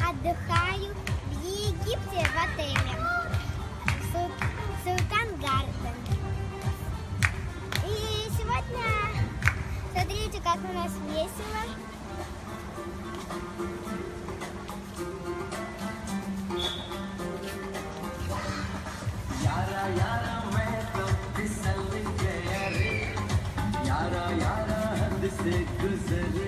отдыхаю в Египте в отеле Султан Гарден. И сегодня, смотрите, как у нас весело. यारा यारा मैं तो फिसल गया रे यारा यारा हद से गुजर